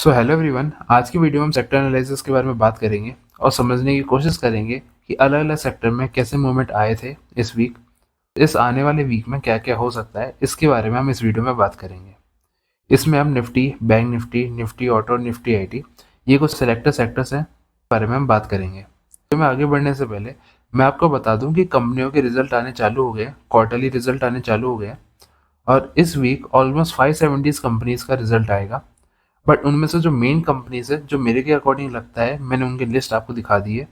So hello everyone, आज की video में हम सेक्टर एनालिसिस के बारे में बात करेंगे और समझने की कोशिश करेंगे कि अलग अलग सेक्टर में कैसे मूवमेंट आए थे इस वीक। इस आने वाले वीक में क्या क्या हो सकता है, इसके बारे में हम इस वीडियो में बात करेंगे। इसमें हम Nifty, bank Nifty, Nifty auto, Nifty IT, ये कुछ सेलेक्टेड सेक्टर्स हैं, बारे में हम बात करेंगे। तो मैं आगे बढ़ने से पहले मैं आपको बता दूं कि कंपनियों के रिजल्ट आने चालू हो गए, क्वार्टरली रिजल्ट आने चालू हो गए और इस वीक ऑलमोस्ट 570 कंपनीज का रिजल्ट आएगा। बट उनमें से जो मेन कंपनीज है, जो मेरे के अकॉर्डिंग लगता है, मैंने उनकी लिस्ट आपको दिखा दी है।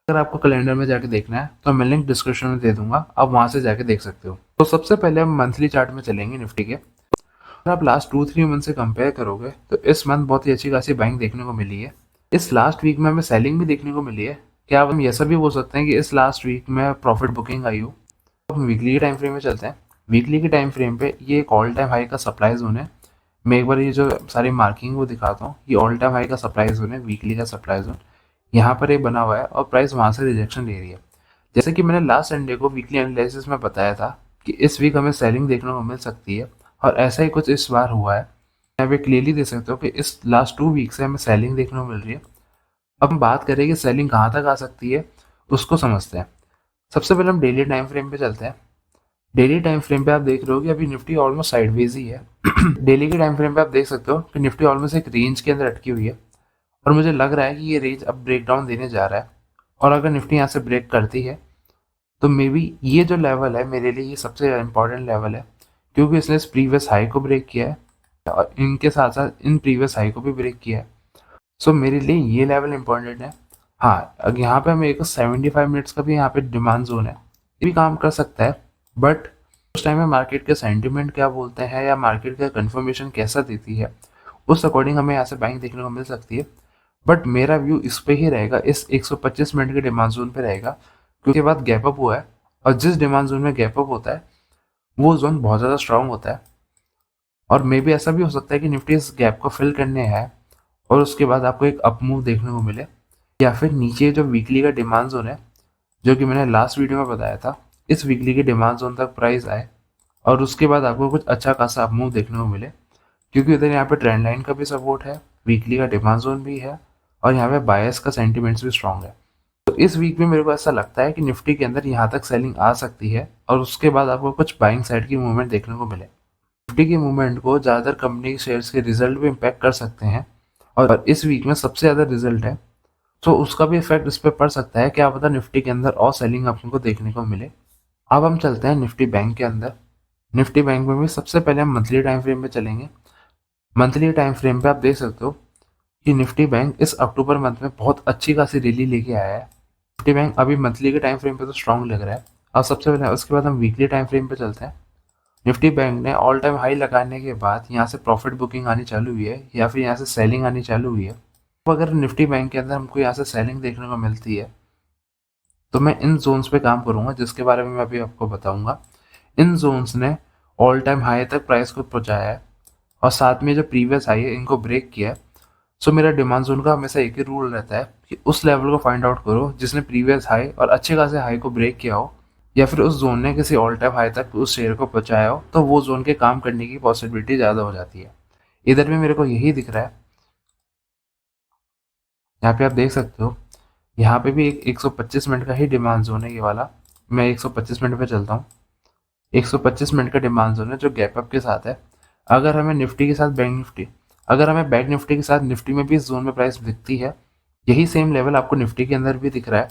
अगर आपको कैलेंडर में जाके देखना है तो मैं लिंक डिस्क्रिप्शन में दे दूंगा, आप वहां से जाके देख सकते हो। तो सबसे पहले हम मंथली चार्ट में चलेंगे निफ्टी के। अगर आप लास्ट 2-3 मंथ से कंपेयर करोगे तो इस मंथ बहुत ही अच्छी खासी बाइंग देखने को मिली है। इस लास्ट वीक में हमें सेलिंग भी देखने को मिली है। क्या हम ऐसा भी बोल सकते हैं कि इस लास्ट वीक में प्रॉफिट बुकिंग आई हो। हम वीकली के टाइम फ्रेम में चलते हैं। वीकली के टाइम फ्रेम पे ये एक ऑल टाइम हाई का सप्लाई जोन है। मैं एक बार ये जो सारी मार्किंग वो दिखाता हूँ। ये ऑल टाइम हाई का सप्लाई जोन है, वीकली का सप्लाई जोन यहाँ पर ये बना हुआ है और प्राइस वहाँ से रिजेक्शन ले रही है। जैसे कि मैंने लास्ट संडे को वीकली एनालिसिस में बताया था कि इस वीक हमें सेलिंग देखने को मिल सकती है और ऐसा ही कुछ इस बार हुआ है। यहाँ पे क्लियरली देख सकते हो कि इस लास्ट 2 वीक से हमें सेलिंग देखने को मिल रही है। अब हम बात करें कि सेलिंग कहाँ तक आ सकती है, उसको समझते हैं। सबसे पहले हम डेली टाइम फ्रेम पे चलते हैं। डेली टाइम फ्रेम पे आप देख रहे हो कि अभी निफ्टी ऑलमोस्ट साइडवेज ही है। डेली के टाइम फ्रेम पे आप देख सकते हो कि निफ्टी ऑलमोस्ट एक रेंज के अंदर अटकी हुई है और मुझे लग रहा है कि ये रेंज अब ब्रेक डाउन देने जा रहा है। और अगर निफ्टी यहाँ से ब्रेक करती है तो मे बी ये जो लेवल है मेरे लिए ये सबसे इंपॉर्टेंट लेवल है, क्योंकि इसने इस प्रीवियस हाई को ब्रेक किया है और इनके साथ साथ इन प्रीवियस हाई को भी ब्रेक किया है। सो मेरे लिए ये लेवल इंपॉर्टेंट है। हाँ, अब यहाँ पे मेरे को 75 मिनट्स का भी यहाँ पे डिमांड जोन है, ये भी काम कर सकता है। बट उस टाइम में मार्केट के सेंटिमेंट क्या बोलते हैं या मार्केट का कंफर्मेशन कैसा देती है, उस अकॉर्डिंग हमें यहाँ से बाइंग देखने को मिल सकती है। बट मेरा व्यू इस पे ही रहेगा, इस 125 मिनट के डिमांड जोन पे रहेगा, क्योंकि बाद गैप अप हुआ है और जिस डिमांड जोन में गैप अप होता है वो जोन बहुत ज़्यादा स्ट्रांग होता है। और मे बी ऐसा भी हो सकता है कि निफ्टी इस गैप को फिल करने है और उसके बाद आपको एक अप मूव देखने को मिले, या फिर नीचे जो वीकली का डिमांड जोन है, जो कि मैंने लास्ट वीडियो में बताया था, इस वीकली के डिमांड जोन तक प्राइस आए और उसके बाद आपको कुछ अच्छा खासा अप मूव देखने को मिले, क्योंकि उधर यहाँ पे ट्रेंड लाइन का भी सपोर्ट है, वीकली का डिमांड जोन भी है और यहाँ पे बायस का सेंटीमेंट्स भी स्ट्रांग है। तो इस वीक में मेरे को ऐसा लगता है कि निफ्टी के अंदर यहाँ तक सेलिंग आ सकती है और उसके बाद आपको कुछ बाइंग साइड की मूवमेंट देखने को मिले। निफ्टी की मूवमेंट को ज़्यादातर कंपनी के शेयर्स के रिजल्ट भी इम्पैक्ट कर सकते हैं और इस वीक में सबसे ज़्यादा रिजल्ट है, तो उसका भी इफेक्ट इस पर पड़ सकता है। क्या पता निफ्टी के अंदर और सेलिंग आपको देखने को मिले। अब हम चलते हैं निफ्टी बैंक के अंदर। निफ्टी बैंक में भी सबसे पहले हम मंथली टाइम फ्रेम पे चलेंगे। मंथली टाइम फ्रेम पे आप देख सकते हो कि निफ्टी बैंक इस अक्टूबर मंथ में बहुत अच्छी खासी रैली लेके आया है। निफ्टी बैंक अभी मंथली के टाइम फ्रेम पे तो स्ट्रांग लग रहा है। अब सबसे पहले उसके बाद हम वीकली टाइम फ्रेम पे चलते हैं। निफ्टी बैंक ने ऑल टाइम हाई लगाने के बाद यहाँ से प्रॉफिट बुकिंग आनी चालू हुई है या फिर यहाँ से सेलिंग आनी चालू हुई है। तो अगर निफ्टी बैंक के अंदर हमको यहाँ से सेलिंग देखने को मिलती है तो मैं इन जोन्स पे काम करूंगा, जिसके बारे में मैं अभी आपको बताऊंगा। इन जोन्स ने ऑल टाइम हाई तक प्राइस को पहुंचाया है और साथ में जो प्रीवियस हाई है इनको ब्रेक किया है। सो मेरा डिमांड जोन का हमेशा एक ही रूल रहता है कि उस लेवल को फाइंड आउट करो जिसने प्रीवियस हाई और अच्छे खासे हाई को ब्रेक किया हो, या फिर उस जोन ने किसी ऑल टाइम हाई तक उस शेयर को पहुंचाया हो, तो वो जोन के काम करने की पॉसिबिलिटी ज़्यादा हो जाती है। इधर भी मेरे को यही दिख रहा है। यहाँ पे आप देख सकते हो, यहाँ पे भी एक 125 मिनट का ही डिमांड जोन है ये वाला। मैं 125 मिनट पे चलता हूँ। 125 मिनट का डिमांड जोन है जो गैप अप के साथ है। अगर हमें निफ्टी के साथ बैंक निफ्टी अगर हमें बैंक निफ्टी के साथ निफ्टी में भी इस जोन में प्राइस दिखती है, यही सेम लेवल आपको निफ्टी के अंदर भी दिख रहा है।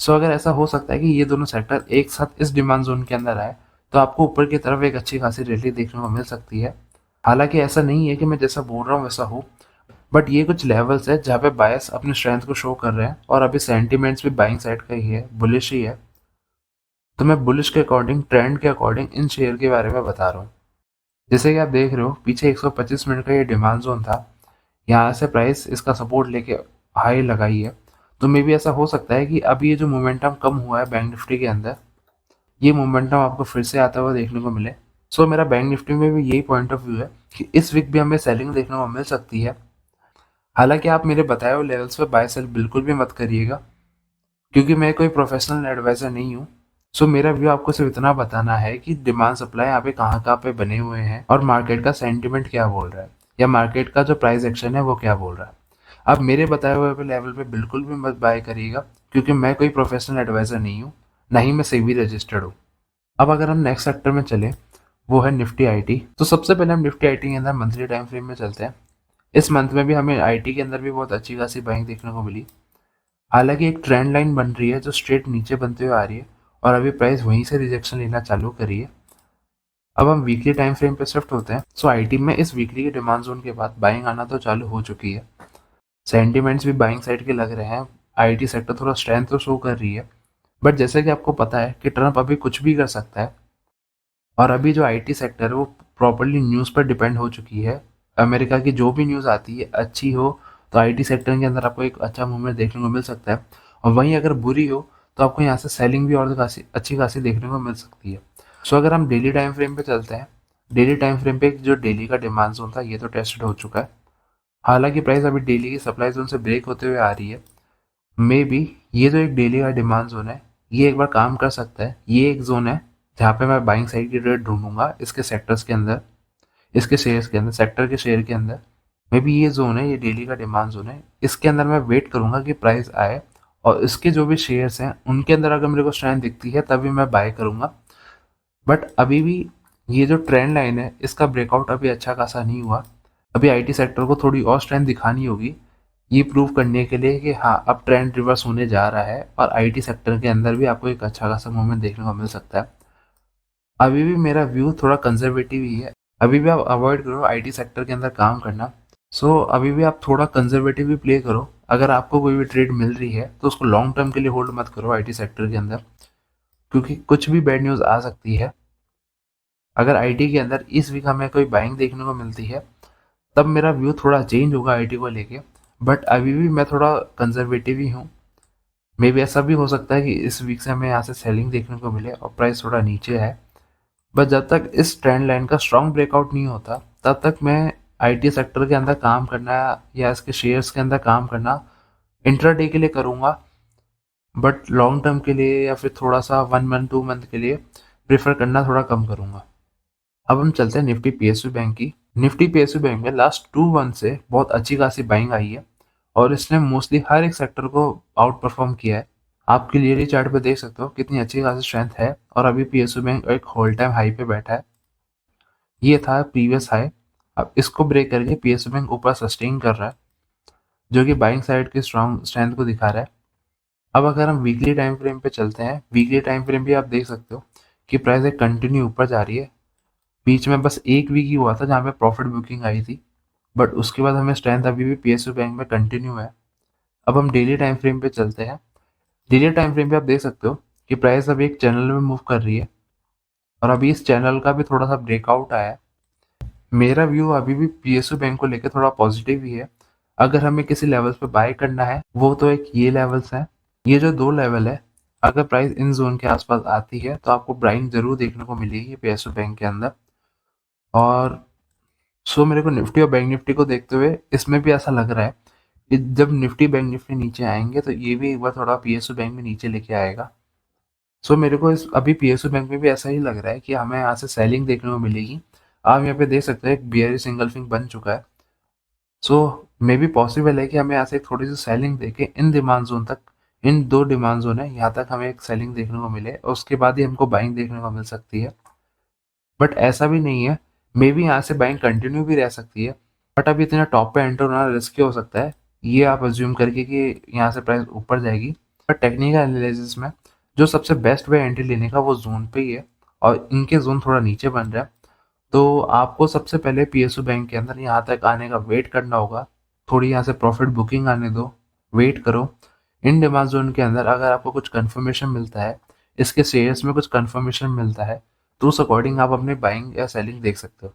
सो अगर ऐसा हो सकता है कि ये दोनों सेक्टर एक साथ इस डिमांड जोन के अंदर आए तो आपको ऊपर की तरफ एक अच्छी खासी रैली देखने को मिल सकती है। हालांकि ऐसा नहीं है कि मैं जैसा बोल रहा हूँ वैसा हो, बट ये कुछ लेवल्स है जहाँ पे बायस अपने स्ट्रेंथ को शो कर रहे हैं और अभी सेंटीमेंट्स भी बाइंग साइड का ही है, बुलिश ही है। तो मैं बुलिश के अकॉर्डिंग, ट्रेंड के अकॉर्डिंग इन शेयर के बारे में बता रहा हूँ। जैसे कि आप देख रहे हो, पीछे 125 मिनट का ये डिमांड जोन था, यहाँ से प्राइस इसका सपोर्ट लेके हाई लगाई है। तो मे भी ऐसा हो सकता है कि अब ये जो मोमेंटम कम हुआ है बैंक निफ्टी के अंदर, ये मोमेंटम आपको फिर से आता हुआ देखने को मिले। सो मेरा बैंक निफ्टी में भी यही पॉइंट ऑफ व्यू है कि इस वीक भी हमें सेलिंग देखने को मिल सकती है। हालांकि आप मेरे बताए हुए लेवल्स पे बाय सेल बिल्कुल भी मत करिएगा, क्योंकि मैं कोई प्रोफेशनल एडवाइजर नहीं हूँ। सो मेरा व्यू आपको सिर्फ इतना बताना है कि डिमांड सप्लाई यहाँ पे कहाँ पे बने हुए हैं और मार्केट का सेंटिमेंट क्या बोल रहा है। या मार्केट का जो प्राइस एक्शन है वो क्या बोल रहा है। अब मेरे बताए हुए लेवल पे बिल्कुल भी मत बाय करिएगा, क्योंकि मैं कोई प्रोफेशनल एडवाइज़र नहीं हूँ, ना ही मैं सेबी रजिस्टर्ड हूँ। अब अगर हम नेक्स्ट सेक्टर में चलें, वो है निफ्टी आईटी। तो सबसे पहले हम निफ्टी आईटी के अंदर मंथली टाइम फ्रेम में चलते हैं। इस मंथ में भी हमें आईटी के अंदर भी बहुत अच्छी खासी बाइंग देखने को मिली। हालांकि एक ट्रेंड लाइन बन रही है जो स्ट्रेट नीचे बनते हुए आ रही है, और अभी प्राइस वहीं से रिजेक्शन लेना चालू करी है। अब हम वीकली टाइम फ्रेम पे शिफ्ट होते हैं। सो आईटी में इस वीकली के डिमांड जोन के बाद बाइंग आना तो चालू हो चुकी है। सेंटिमेंट्स भी बाइंग साइड के लग रहे हैं। आईटी सेक्टर थोड़ा स्ट्रेंथ तो शो कर रही है, बट जैसे कि आपको पता है कि ट्रम्प अभी कुछ भी कर सकता है, और अभी जो आईटी सेक्टर है वो प्रॉपर्ली न्यूज़ पर डिपेंड हो चुकी है। अमेरिका की जो भी न्यूज़ आती है अच्छी हो तो आईटी सेक्टर के अंदर आपको एक अच्छा मूवमेंट देखने को मिल सकता है, और वहीं अगर बुरी हो तो आपको यहाँ से सेलिंग भी और खासी अच्छी खासी देखने को मिल सकती है। सो अगर हम डेली टाइम फ्रेम पे चलते हैं, डेली टाइम फ्रेम पे जो डेली का डिमांड जोन था ये तो टेस्टेड हो चुका है। हालांकि प्राइस अभी डेली की सप्लाई जोन से ब्रेक होते हुए आ रही है। मे बी ये जो एक डेली का डिमांड जोन है ये एक बार काम कर सकता है। ये एक जोन है जहाँ पे मैं बाइंग साइड की ट्रेड ढूंढूंगा इसके सेक्टर्स के अंदर, इसके शेयर्स के अंदर, सेक्टर के शेयर के अंदर। मे बी ये जोन है, ये डेली का डिमांड जोन है। इसके अंदर मैं वेट करूंगा कि प्राइस आए, और इसके जो भी शेयर्स हैं उनके अंदर अगर मेरे को स्ट्रेंथ दिखती है तभी मैं बाय करूंगा। बट अभी भी ये जो ट्रेंड लाइन है इसका ब्रेकआउट अभी अच्छा खासा नहीं हुआ। अभी आईटी सेक्टर को थोड़ी और स्ट्रेंथ दिखानी होगी, ये प्रूव करने के लिए कि हाँ अब ट्रेंड रिवर्स होने जा रहा है, और आईटी सेक्टर के अंदर भी आपको एक अच्छा खासा मूवमेंट देखने को मिल सकता है। अभी भी मेरा व्यू थोड़ा कंजर्वेटिव ही है। अभी भी आप अवॉइड करो आईटी सेक्टर के अंदर काम करना। सो अभी भी आप थोड़ा कंजर्वेटिव ही प्ले करो। अगर आपको कोई भी ट्रेड मिल रही है तो उसको लॉन्ग टर्म के लिए होल्ड मत करो आईटी सेक्टर के अंदर, क्योंकि कुछ भी बैड न्यूज़ आ सकती है। अगर आईटी के अंदर इस वीक हमें कोई बाइंग देखने को मिलती है तब मेरा व्यू थोड़ा चेंज होगा आईटी को लेके। बट अभी भी मैं थोड़ा कंजर्वेटिव ही हूँ। मे बी ऐसा भी हो सकता है कि इस वीक से हमें यहाँ से सेलिंग देखने को मिले और प्राइस थोड़ा नीचे है। बट जब तक इस ट्रेंड लाइन का स्ट्रॉन्ग ब्रेकआउट नहीं होता तब तक मैं आईटी सेक्टर के अंदर काम करना या इसके शेयर्स के अंदर काम करना इंट्राडे के लिए करूँगा। बट लॉन्ग टर्म के लिए या फिर थोड़ा सा 1 मंथ 2 मंथ के लिए प्रेफर करना थोड़ा कम करूँगा। अब हम चलते हैं निफ्टी पीएसयू बैंक की। निफ्टी पीएसयू बैंक में लास्ट 2 मंथ से बहुत अच्छी खासी बाइंग आई है, और इसने मोस्टली हर एक सेक्टर को आउट परफॉर्म किया है। आप क्लियरली चार्ट पे देख सकते हो कितनी अच्छी खासी स्ट्रेंथ है, और अभी पीएसयू बैंक एक होल टाइम हाई पे बैठा है। ये था प्रीवियस हाई। अब इसको ब्रेक करके पीएसयू बैंक ऊपर सस्टेन कर रहा है, जो कि बाइंग साइड की स्ट्रॉन्ग स्ट्रेंथ को दिखा रहा है। अब अगर हम वीकली टाइम फ्रेम पे चलते हैं, वीकली टाइम फ्रेम भी आप देख सकते हो कि प्राइस एक कंटिन्यू ऊपर जा रही है। बीच में बस एक वीक ही हुआ था जहाँ पे प्रॉफिट बुकिंग आई थी, बट उसके बाद हमें स्ट्रेंथ अभी भी पीएसयू बैंक में कंटिन्यू है। अब हम डेली टाइम फ्रेम पे चलते हैं। डेली टाइम फ्रेम पे आप देख सकते हो कि प्राइस अभी एक चैनल में मूव कर रही है, और अभी इस चैनल का भी थोड़ा सा ब्रेकआउट आया है। मेरा व्यू अभी भी पीएसयू बैंक को लेकर थोड़ा पॉजिटिव ही है। अगर हमें किसी लेवल्स पे बाय करना है वो तो एक ये लेवल्स हैं, ये जो 2 लेवल है। अगर प्राइस इन जोन के आसपास आती है तो आपको बाइंग जरूर देखने को मिलेगी पीएसयू बैंक के अंदर। और सो मेरे को निफ्टी और बैंक निफ्टी को देखते हुए इसमें भी ऐसा लग रहा है कि जब निफ्टी बैंक निफ्टी नीचे आएंगे तो ये भी एक बार थोड़ा पीएसयू बैंक में नीचे लेके आएगा। सो मेरे को इस अभी पीएसयू बैंक में भी ऐसा ही लग रहा है कि हमें यहाँ से सेलिंग देखने को मिलेगी। आप यहाँ पे देख सकते हैं एक बियरिश सिंगल बन चुका है। सो मे बी पॉसिबल है कि हमें यहाँ से एक थोड़ी सी सेलिंग देके इन डिमांड जोन तक, इन 2 डिमांड जोन है यहाँ तक हमें एक सेलिंग देखने को मिले, और उसके बाद ही हमको बाइंग देखने को मिल सकती है। बट ऐसा भी नहीं है, मे बी यहाँ से बाइंग कंटिन्यू भी रह सकती है। बट अभी इतना टॉप पे एंटर होना रिस्की हो सकता है, ये आप अज्यूम करके कि यहाँ से प्राइस ऊपर जाएगी। बट टेक्निकल एनालिसिस में जो सबसे बेस्ट वे एंट्री लेने का वो जोन पे ही है, और इनके जोन थोड़ा नीचे बन रहा है। तो आपको सबसे पहले पीएसयू बैंक के अंदर यहाँ तक आने का वेट करना होगा। थोड़ी यहाँ से प्रॉफिट बुकिंग आने दो, वेट करो। इन डिमांड जोन के अंदर अगर आपको कुछ कंफर्मेशन मिलता है, इसके शेयर्स में कुछ कंफर्मेशन मिलता है, तो उस अकॉर्डिंग आप अपने बाइंग या सेलिंग देख सकते हो।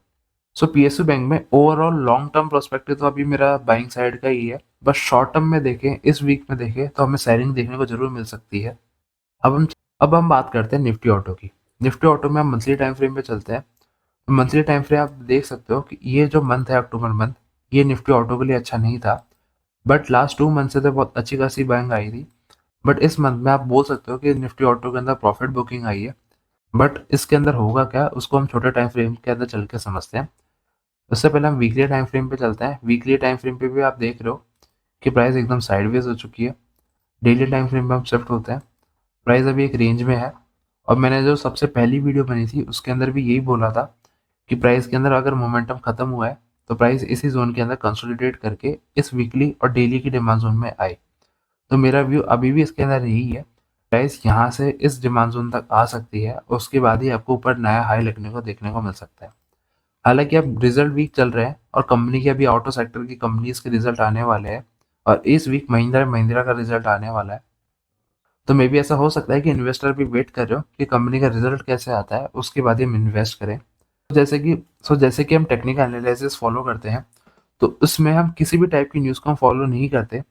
सो पीएसयू बैंक में ओवरऑल लॉन्ग टर्म प्रोस्पेक्टिव तो अभी मेरा बाइंग साइड का ही है। बस शॉर्ट टर्म में देखें, इस वीक में देखें तो हमें सेलिंग देखने को जरूर मिल सकती है। अब हम अब हम बात करते हैं निफ्टी ऑटो की। निफ्टी ऑटो में हम मंथली टाइम फ्रेम पे चलते हैं। मंथली टाइम फ्रेम आप देख सकते हो कि ये जो मंथ है अक्टूबर मंथ, ये निफ्टी ऑटो के लिए अच्छा नहीं था। बट लास्ट 2 मंथ से तो बहुत अच्छी खासी बाइंग आई थी। बट इस मंथ में आप बोल सकते हो कि निफ्टी ऑटो के अंदर प्रॉफिट बुकिंग आई है। बट इसके अंदर होगा क्या, उसको हम छोटे टाइम फ्रेम के अंदर चल के समझते हैं। उससे पहले हम वीकली टाइम फ्रेम पे चलते हैं। वीकली टाइम फ्रेम पे भी आप देख रहे हो कि प्राइस एकदम साइडवेज हो चुकी है। डेली टाइम फ्रेम पे हम शिफ्ट होते हैं, प्राइस अभी एक रेंज में है। और मैंने जो सबसे पहली वीडियो बनी थी उसके अंदर भी यही बोला था कि प्राइस के अंदर अगर मोमेंटम खत्म हुआ है तो प्राइस इसी जोन के अंदर कंसोलिडेट करके इस वीकली और डेली की डिमांड जोन में आए। तो मेरा व्यू अभी भी इसके अंदर यही है, प्राइस यहाँ से इस डिमांड जोन तक आ सकती है, उसके बाद ही आपको ऊपर नया हाई लगने को देखने को मिल सकता है। हालांकि अब रिजल्ट वीक चल रहे हैं और कंपनी के अभी ऑटो सेक्टर की कंपनीज के रिजल्ट आने वाले हैं, और इस वीक महिंद्रा महिंद्रा का रिजल्ट आने वाला है। तो मे भी ऐसा हो सकता है कि इन्वेस्टर भी वेट कर रहे हो कि कंपनी का रिजल्ट कैसे आता है, उसके बाद ही हम इन्वेस्ट करें। जैसे कि हम टेक्निकल एनालिसिस फॉलो करते हैं, तो उसमें हम किसी भी टाइप की न्यूज़ को हम फॉलो नहीं करते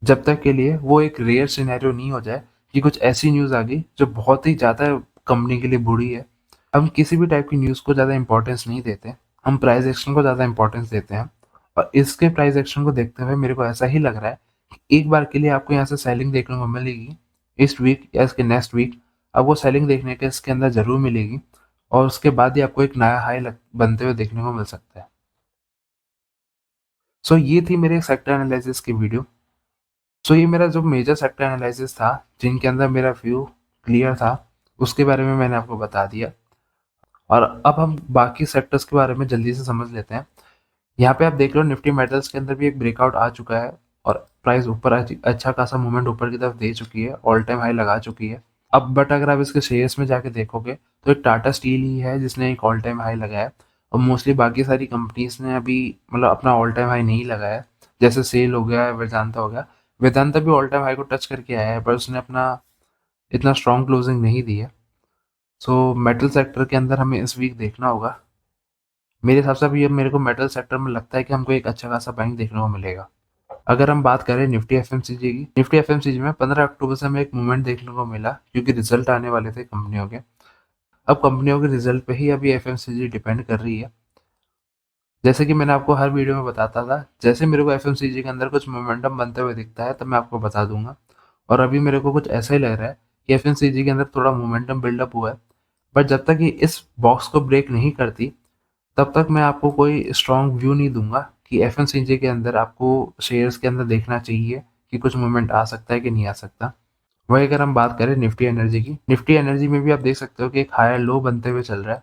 जब तक के लिए वो एक रेयर सिनेरियो नहीं हो जाए कि कुछ ऐसी न्यूज़ आ गई जो बहुत ही ज़्यादा कंपनी के लिए बुरी है। हम किसी भी टाइप की न्यूज़ को ज़्यादा इंपॉर्टेंस नहीं देते, हम प्राइस एक्शन को ज़्यादा इंपॉर्टेंस देते हैं। और इसके प्राइस एक्शन को देखते हुए मेरे को ऐसा ही लग रहा है कि एक बार के लिए आपको यहाँ से सेलिंग देखने को मिलेगी, इस वीक या इसके नेक्स्ट वीक आपको सेलिंग देखने के इसके अंदर ज़रूर मिलेगी, और उसके बाद ही आपको एक नया हाई बनते हुए देखने को मिल सकता है। सो ये थी मेरे सेक्टर एनालिसिस की वीडियो। सो ये मेरा जो मेजर सेक्टर एनालिसिस था जिनके अंदर मेरा व्यू क्लियर था, उसके बारे में मैंने आपको बता दिया। और अब हम बाकी सेक्टर्स के बारे में जल्दी से समझ लेते हैं। यहाँ पे आप देख रहे हो निफ्टी मेटल्स के अंदर भी एक ब्रेकआउट आ चुका है और प्राइस ऊपर अच्छा खासा मूवमेंट ऊपर की तरफ दे चुकी है, ऑल टाइम हाई लगा चुकी है। अब बट अगर आप इसके शेयर्स में जाके देखोगे तो एक टाटा स्टील ही है जिसने एक ऑल टाइम हाई लगाया है, और मोस्टली बाकी सारी कंपनीज ने अभी मतलब अपना ऑल टाइम हाई नहीं लगाया है। जैसे सेल हो गया, वेदांता हो गया। वेदांता भी ऑल टाइम हाई को टच करके आया है पर उसने अपना इतना स्ट्रॉन्ग क्लोजिंग नहीं दी है। सो मेटल सेक्टर के अंदर हमें इस वीक देखना होगा। मेरे हिसाब से अभी मेरे को मेटल सेक्टर में लगता है कि हमको एक अच्छा खासा बाइंग देखने को मिलेगा। अगर हम बात करें निफ्टी एफएमसीजी की, निफ्टी एफएमसीजी में 15 अक्टूबर से हमें एक मूवमेंट देखने को मिला क्योंकि रिजल्ट आने वाले थे कंपनियों के। अब कंपनियों के रिजल्ट पे ही अभी एफएमसीजी डिपेंड कर रही है। जैसे कि मैंने आपको हर वीडियो में बताता था, जैसे मेरे को एफएमसीजी के अंदर कुछ मोमेंटम बनते हुए दिखता है तब मैं आपको बता दूंगा। और अभी मेरे को कुछ ऐसा ही लग रहा है कि एफएमसीजी के अंदर थोड़ा मोमेंटम बिल्डअप हुआ है, बट जब तक ये इस बॉक्स को ब्रेक नहीं करती तब तक मैं आपको कोई स्ट्रॉन्ग व्यू नहीं दूंगा कि एफएमसीजी के अंदर आपको शेयर्स के अंदर देखना चाहिए कि कुछ मूवमेंट आ सकता है कि नहीं आ सकता। वही अगर हम बात करें निफ्टी एनर्जी की, निफ्टी एनर्जी में भी आप देख सकते हो कि एक हायर लो बनते हुए चल रहा है।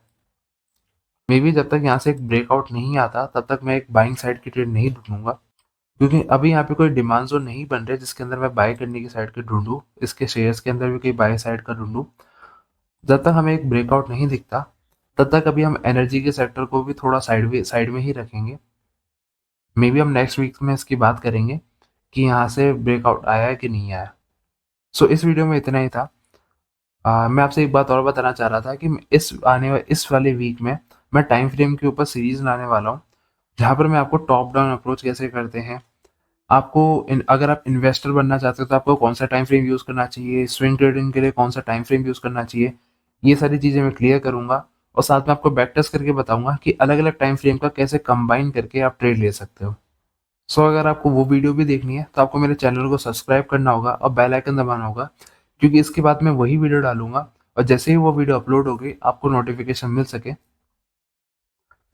मे बी जब तक यहाँ से एक ब्रेकआउट नहीं आता तब तक मैं एक बाइंग साइड की ट्रेड नहीं ढूंढूंगा, क्योंकि अभी यहाँ पे कोई डिमांड जोन नहीं बन रहे जिसके अंदर मैं बाय करने की साइड के ढूंढूं, इसके शेयर्स के अंदर भी कोई बाय साइड का ढूंढूं। जब तक हमें एक ब्रेकआउट नहीं दिखता तब तक अभी हम एनर्जी के सेक्टर को भी थोड़ा साइड में ही रखेंगे। मे बी हम नेक्स्ट वीक में इसकी बात करेंगे कि यहाँ से ब्रेकआउट आया है कि नहीं आया। सो इस वीडियो में इतना ही था। मैं आपसे एक बात और बताना चाह रहा था कि इस वाले वीक में मैं टाइम फ्रेम के ऊपर सीरीज लाने वाला हूँ, जहाँ पर मैं आपको टॉप डाउन अप्रोच कैसे करते हैं, अगर आप इन्वेस्टर बनना चाहते हो तो आपको कौन सा टाइम फ्रेम यूज़ करना चाहिए, स्विंग ट्रेडिंग के लिए कौन सा टाइम फ्रेम यूज़ करना चाहिए, ये सारी चीज़ें मैं क्लियर करूंगा। और साथ में आपको बैक टेस्ट करके बताऊंगा कि अलग अलग टाइम फ्रेम का कैसे कंबाइन करके आप ट्रेड ले सकते हो। सो अगर आपको वो वीडियो भी देखनी है तो आपको मेरे चैनल को सब्सक्राइब करना होगा और बेल आइकन दबाना होगा, क्योंकि इसके बाद मैं वही वीडियो डालूंगा और जैसे ही वो वीडियो अपलोड होगी आपको नोटिफिकेशन मिल सके।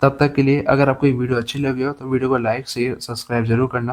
तब तक के लिए अगर आपको ये वीडियो अच्छी लगी हो तो वीडियो को लाइक शेयर सब्सक्राइब जरूर करना।